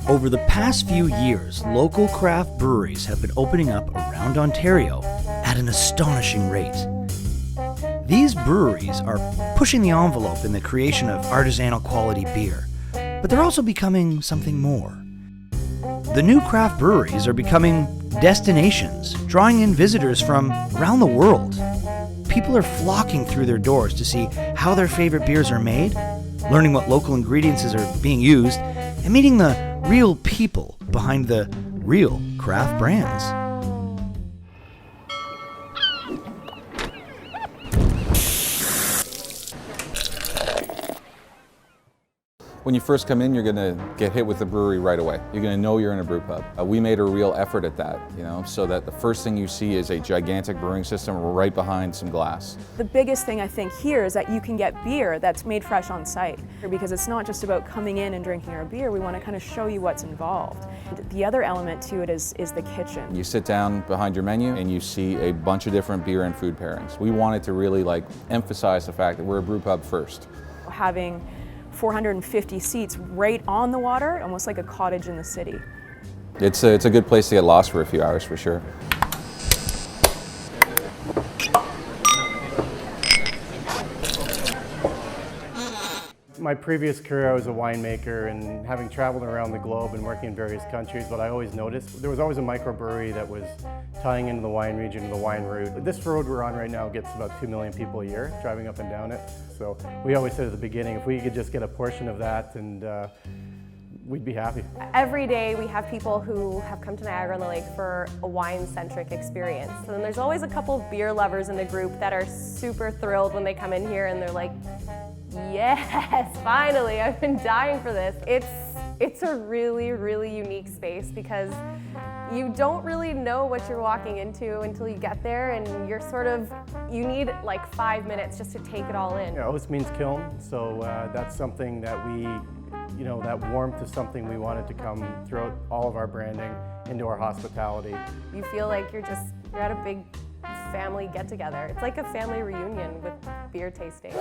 Over the past few years, local craft breweries have been opening up around Ontario at an astonishing rate. These breweries are pushing the envelope in the creation of artisanal quality beer, but they're also becoming something more. The new craft breweries are becoming destinations, drawing in visitors from around the world. People are flocking through their doors to see how their favorite beers are made, learning what local ingredients are being used, and meeting the real people behind the real craft brands. When you first come in, you're going to get hit with the brewery right away. You're going to know you're in a brew pub. We made a real effort at that, so that the first thing you see is a gigantic brewing system right behind some glass. The biggest thing I think here is that you can get beer that's made fresh on site, because it's not just about coming in and drinking our beer. We want to kind of show you what's involved. The other element to it is the kitchen. You sit down behind your menu and you see a bunch of different beer and food pairings. We wanted to really emphasize the fact that we're a brew pub first. Having 450 seats right on the water, almost like a cottage in the city. It's a good place to get lost for a few hours, for sure. My previous career, I was a winemaker, and having traveled around the globe and working in various countries, what I always noticed, there was always a microbrewery that was tying into the wine region, the wine route. This road we're on right now gets about 2 million people a year driving up and down it. So we always said at the beginning, if we could just get a portion of that, and we'd be happy. Every day we have people who have come to Niagara-on-the-Lake for a wine-centric experience. And then there's always a couple of beer lovers in the group that are super thrilled when they come in here and they're like, yes, finally, I've been dying for this. It's a really, really unique space because you don't really know what you're walking into until you get there, and you need like 5 minutes just to take it all in. Yeah, host means kiln, so that's something that that warmth is something we wanted to come throughout all of our branding into our hospitality. You feel like you're at a big family get-together. It's like a family reunion with beer tasting.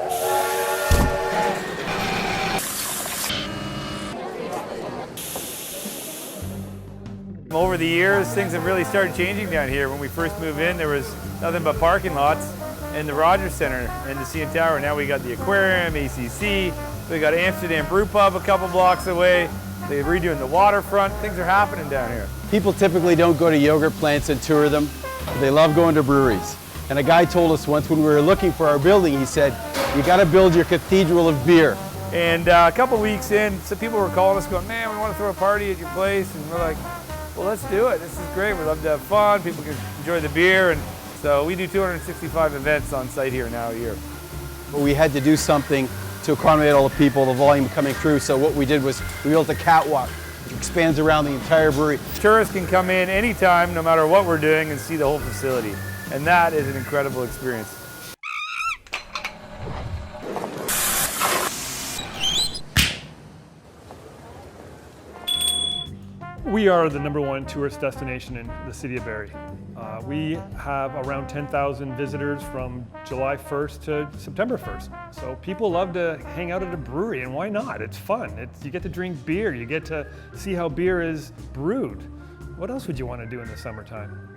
Over the years, things have really started changing down here. When we first moved in, there was nothing but parking lots and the Rogers Center and the CN Tower. Now we got the aquarium, ACC, we got Amsterdam Brew Pub a couple blocks away. They're redoing the waterfront. Things are happening down here. People typically don't go to yogurt plants and tour them. They love going to breweries. And a guy told us once when we were looking for our building, he said, you got to build your cathedral of beer. And a couple weeks in, some people were calling us going, man, we want to throw a party at your place. And we're like, well, let's do it. This is great. We love to have fun. People can enjoy the beer. And so we do 265 events on site here now a year. But we had to do something to accommodate all the people, the volume coming through. So what we did was we built a catwalk, which expands around the entire brewery. Tourists can come in anytime, no matter what we're doing, and see the whole facility. And that is an incredible experience. We are the #1 tourist destination in the city of Barrie. We have around 10,000 visitors from July 1st to September 1st. So people love to hang out at a brewery, and why not? It's fun. You get to drink beer, you get to see how beer is brewed. What else would you want to do in the summertime?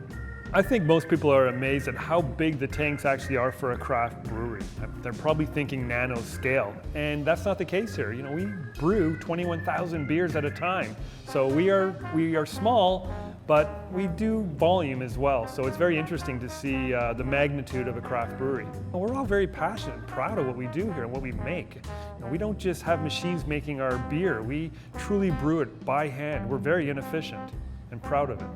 I think most people are amazed at how big the tanks actually are for a craft brewery. They're probably thinking nano scale, and that's not the case here. We brew 21,000 beers at a time. So we are small, but we do volume as well. So it's very interesting to see the magnitude of a craft brewery. We're all very passionate and proud of what we do here and what we make. We don't just have machines making our beer. We truly brew it by hand. We're very inefficient and proud of it.